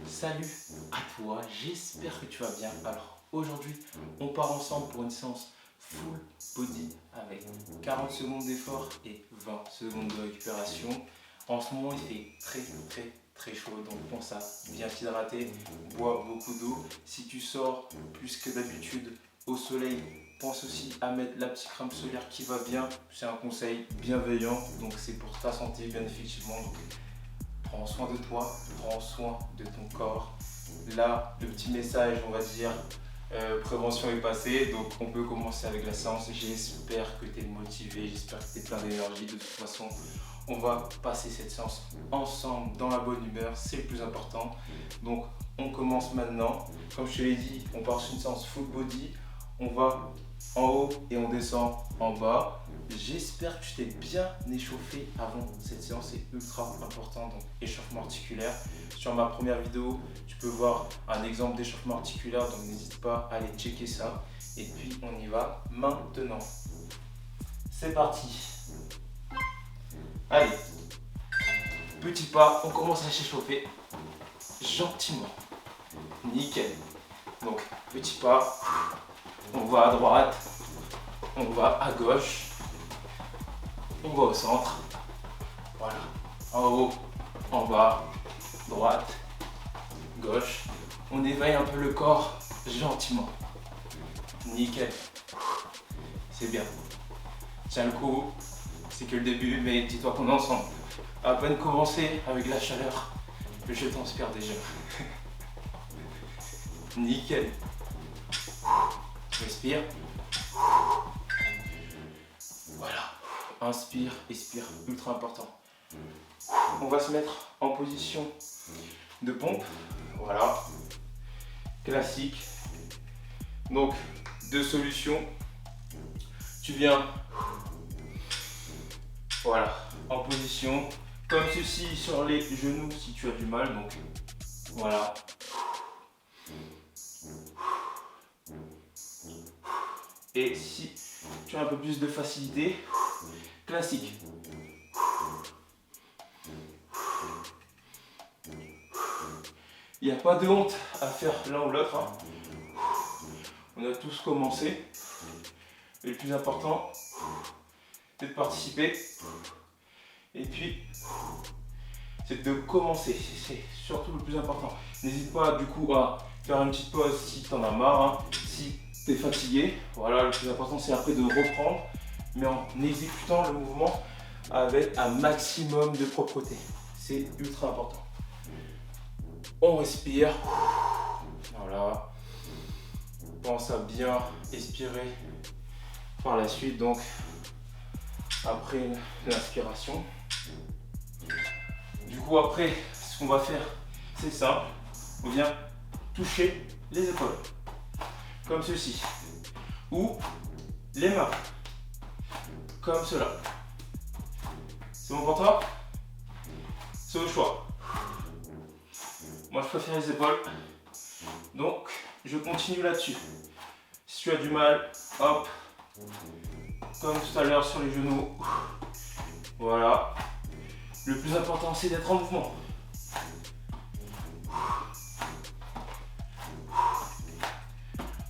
Salut à toi, j'espère que tu vas bien. Alors aujourd'hui, on part ensemble pour une séance full body avec 40 secondes d'effort et 20 secondes de récupération. En ce moment, il fait très chaud, donc pense à bien t'hydrater, bois beaucoup d'eau. Si tu sors plus que d'habitude au soleil, pense aussi à mettre la petite crème solaire qui va bien. C'est un conseil bienveillant, donc c'est pour ta santé bien effectivement. Donc, prends soin de toi, prends soin de ton corps. Là, le petit message, on va dire, prévention est passé, donc on peut commencer avec la séance. J'espère que tu es motivé, j'espère que tu es plein d'énergie. De toute façon, on va passer cette séance ensemble dans la bonne humeur, c'est le plus important. Donc on commence maintenant. Comme je te l'ai dit, on part sur une séance full body. On va en haut et on descend en bas. J'espère que tu t'es bien échauffé avant cette séance, c'est ultra important, donc échauffement articulaire. Sur ma première vidéo, tu peux voir un exemple d'échauffement articulaire, donc n'hésite pas à aller checker ça. Et puis on y va maintenant. C'est parti. Allez, petit pas, on commence à s'échauffer gentiment. Nickel. Donc petit pas, on va à droite, on va à gauche. On va au centre, voilà, en haut, en bas, droite, gauche. On éveille un peu le corps gentiment. Nickel. C'est bien. Tiens le coup, c'est que le début, mais dis-toi qu'on est ensemble. À peine commencé avec la chaleur, je transpire déjà. Nickel. Respire. Voilà. Inspire, expire, ultra important. On va se mettre en position de pompe. Voilà. Classique. Donc, deux solutions. Tu viens, voilà, en position comme ceci sur les genoux si tu as du mal. Donc, voilà. Et si tu as un peu plus de facilité, classique. Il n'y a pas de honte à faire l'un ou l'autre. Hein. On a tous commencé. Et le plus important, c'est de participer. Et puis, c'est de commencer. C'est surtout le plus important. N'hésite pas du coup à faire une petite pause si tu en as marre. Hein. Si tu es fatigué, voilà, le plus important c'est après de reprendre. Mais en exécutant le mouvement avec un maximum de propreté. C'est ultra important. On respire. Voilà. Pense à bien expirer par la suite. Donc, après l'inspiration. Du coup, après, ce qu'on va faire, c'est simple. On vient toucher les épaules. Comme ceci. Ou les mains. Comme cela. C'est bon pour toi? C'est au choix. Moi, je préfère les épaules. Donc, je continue là-dessus. Si tu as du mal, hop. Comme tout à l'heure sur les genoux. Voilà. Le plus important, c'est d'être en mouvement.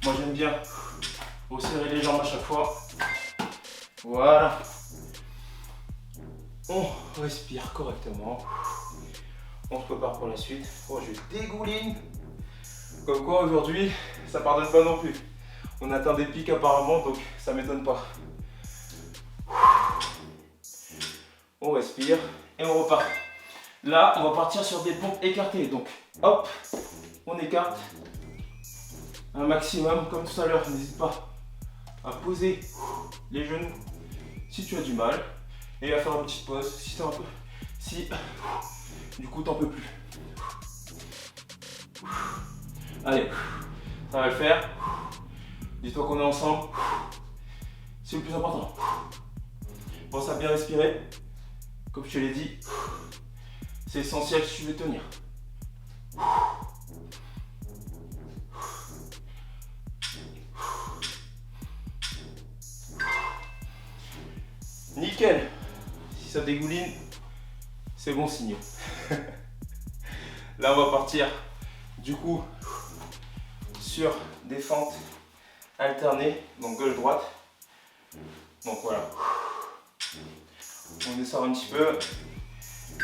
Moi, j'aime bien resserrer les jambes à chaque fois. Voilà. On respire correctement. On se prépare pour la suite. Oh, je dégouline. Comme quoi aujourd'hui, ça pardonne pas non plus. On atteint des pics apparemment, donc ça m'étonne pas. On respire et on repart. Là, on va partir sur des pompes écartées. Donc, hop, on écarte un maximum comme tout à l'heure. N'hésite pas à poser les genoux si tu as du mal et à faire une petite pause si du coup t'en peux plus. Allez, ça va le faire. Dis-toi qu'on est ensemble. C'est le plus important. Pense à bien respirer. Comme je te l'ai dit, c'est essentiel si tu veux tenir. Nickel. Si ça dégouline, c'est bon signe. Là, on va partir Du coup, sur des fentes alternées, donc gauche-droite. Donc voilà. On descend un petit peu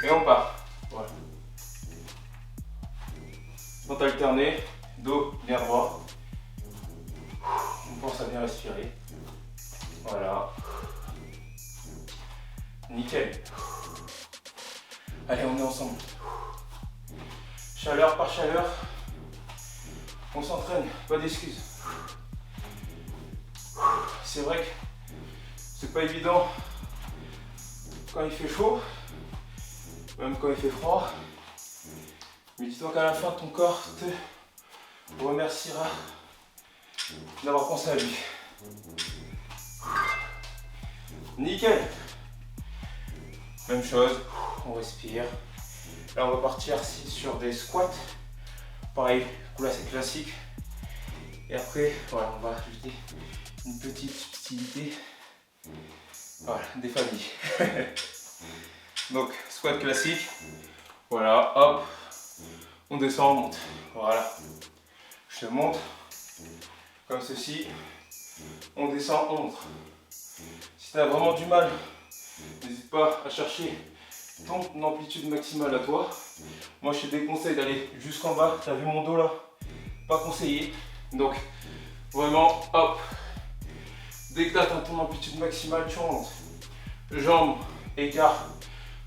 et on part. Voilà. Fente alternée, dos bien droit. On pense à bien respirer. Voilà. Nickel. Allez, on est ensemble. Chaleur par chaleur. On s'entraîne, pas d'excuses. C'est vrai que c'est pas évident quand il fait chaud, même quand il fait froid. Mais dis-toi qu'à la fin, ton corps te remerciera d'avoir pensé à lui. Nickel. Même chose, on respire. Là, on va partir sur des squats. Pareil, là c'est classique. Et après, voilà, on va ajouter une petite subtilité. Voilà, des familles. Donc, squat classique. Voilà, hop. On descend, on monte. Voilà. Je te montre. Comme ceci. On descend, on monte. Si tu as vraiment du mal, n'hésite pas à chercher ton amplitude maximale à toi. Moi, je te déconseille d'aller jusqu'en bas. Tu as vu mon dos là? Pas conseillé. Donc, vraiment, hop. Dès que tu atteins ton amplitude maximale, tu remontes. Jambes, écart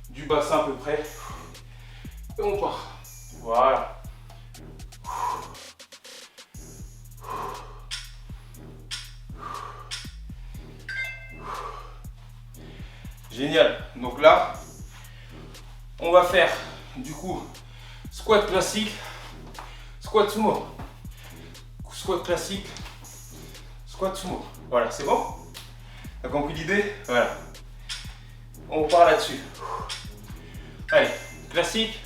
du bassin à peu près. Et on part. Voilà. Génial. Donc là, on va faire du coup squat classique, squat sumo. Squat classique, squat sumo. Voilà, c'est bon? T'as compris l'idée? Voilà. On part là-dessus. Allez, classique,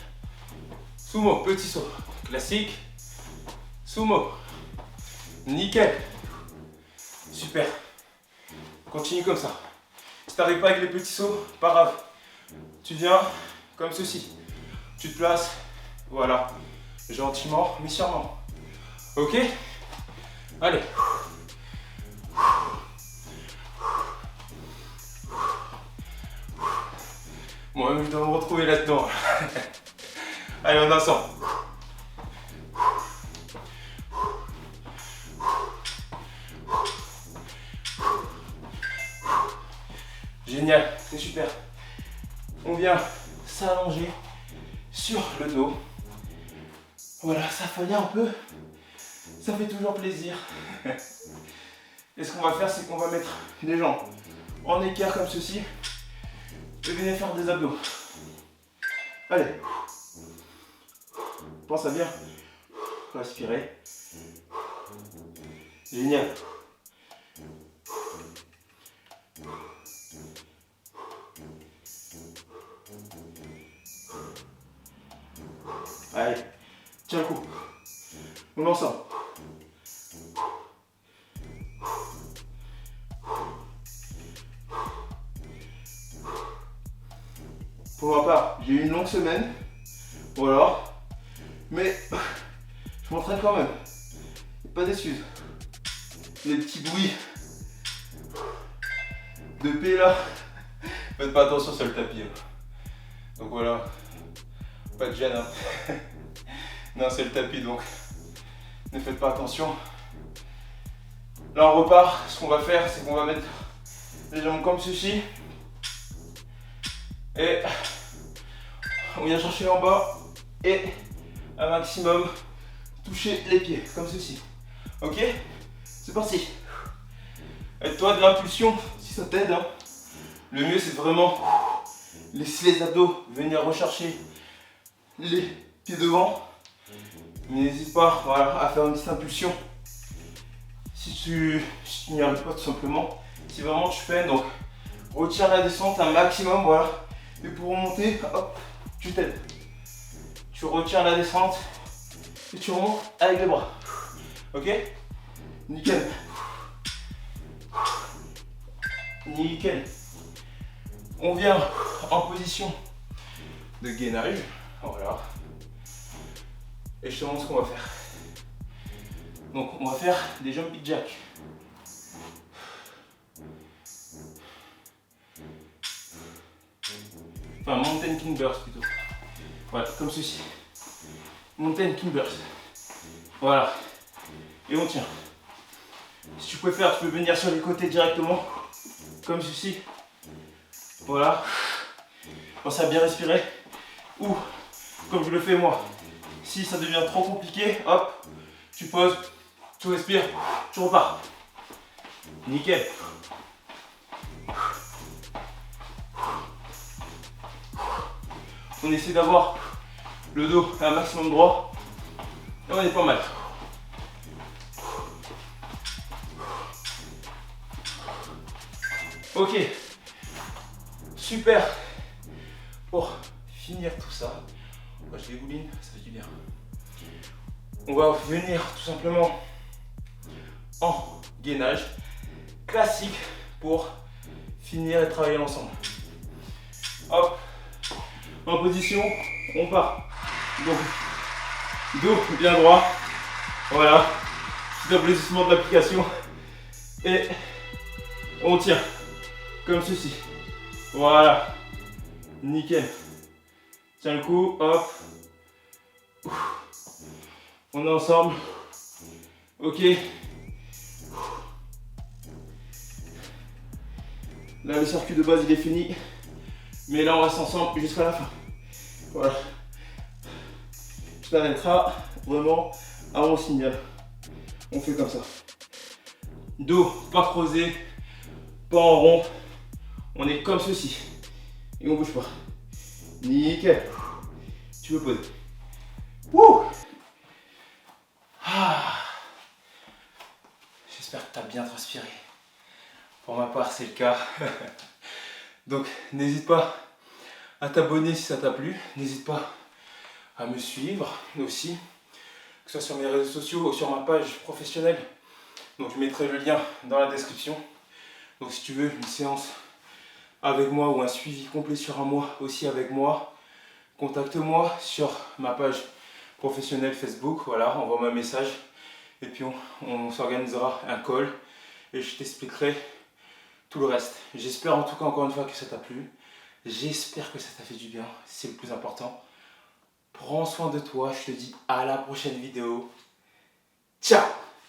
sumo, petit saut. Classique, sumo. Nickel. Super. Continue comme ça. Si t'arrives pas avec les petits sauts, pas grave. Tu viens comme ceci. Tu te places, voilà. Gentiment, mais sûrement. Ok? Allez. Moi-même, je dois me retrouver là-dedans. Allez, on est ensemble. Génial, c'est super. On vient s'allonger sur le dos. Voilà, ça fallait un peu. Ça fait toujours plaisir. Et ce qu'on va faire, c'est qu'on va mettre les jambes en équerre comme ceci. Et venez faire des abdos. Allez. Pense à bien respirer. Génial. Allez, tiens le coup. On est ensemble. Pour ma part, j'ai eu une longue semaine. Voilà. Mais je m'entraîne quand même. Pas d'excuses. Les petits bruits de paix là. Faites pas attention sur le tapis. Donc voilà. Pas de gêne. Hein. Non, c'est le tapis donc. Ne faites pas attention. Là on repart. Ce qu'on va faire, c'est qu'on va mettre les jambes comme ceci. Et on vient chercher en bas. Et un maximum toucher les pieds comme ceci. Ok? C'est parti. Aide-toi de l'impulsion si ça t'aide. Hein. Le mieux c'est vraiment laisser les abdos venir rechercher les pieds devant. Mais n'hésite pas voilà, à faire une petite impulsion si tu n'y arrives pas tout simplement. Si vraiment tu peines, donc retire la descente un maximum, voilà. Et pour remonter, hop, tu t'aides. Tu retires la descente et tu remontes avec les bras. Ok? Nickel. Nickel. On vient en position de gainage. Voilà. et je te montre ce qu'on va faire. Donc on va faire des jumping jacks. Enfin, mountain king burst plutôt. Voilà, comme ceci. Mountain king burst. Voilà. Et on tient. Si tu préfères, tu peux venir sur les côtés directement. Comme ceci. Voilà. Pense à bien respirer. Ou, comme je le fais moi, si ça devient trop compliqué, hop, tu poses, tu respires, tu repars. Nickel. On essaie d'avoir le dos un maximum droit. Et on est pas mal. Ok. Super. Pour finir tout ça, moi je dégouline, ça fait du bien. On va venir tout simplement en gainage classique pour finir et travailler l'ensemble. Hop, en position, on part. Donc, dos bien droit. Voilà, petit applaudissement de l'application. Et on tient comme ceci. Voilà, nickel. Tiens le coup, hop. On est ensemble. Ok. Là, le circuit de base, il est fini. Mais là, on reste ensemble jusqu'à la fin. Voilà. Tu t'arrêteras vraiment à mon signal. On fait comme ça. Dos pas creusé, pas en rond. On est comme ceci. Et on bouge pas. Nickel. Tu peux poser. Wouh! Ah. J'espère que tu as bien transpiré. Pour ma part, c'est le cas. Donc, n'hésite pas à t'abonner si ça t'a plu. N'hésite pas à me suivre aussi, que ce soit sur mes réseaux sociaux ou sur ma page professionnelle. Donc, je mettrai le lien dans la description. Donc, si tu veux une séance avec moi ou un suivi complet sur un mois aussi avec moi, contacte-moi sur ma page professionnelle Facebook. Voilà, envoie-moi un message et puis on s'organisera un call et je t'expliquerai tout le reste. J'espère en tout cas encore une fois que ça t'a plu. J'espère que ça t'a fait du bien, c'est le plus important. Prends soin de toi, je te dis à la prochaine vidéo. Ciao!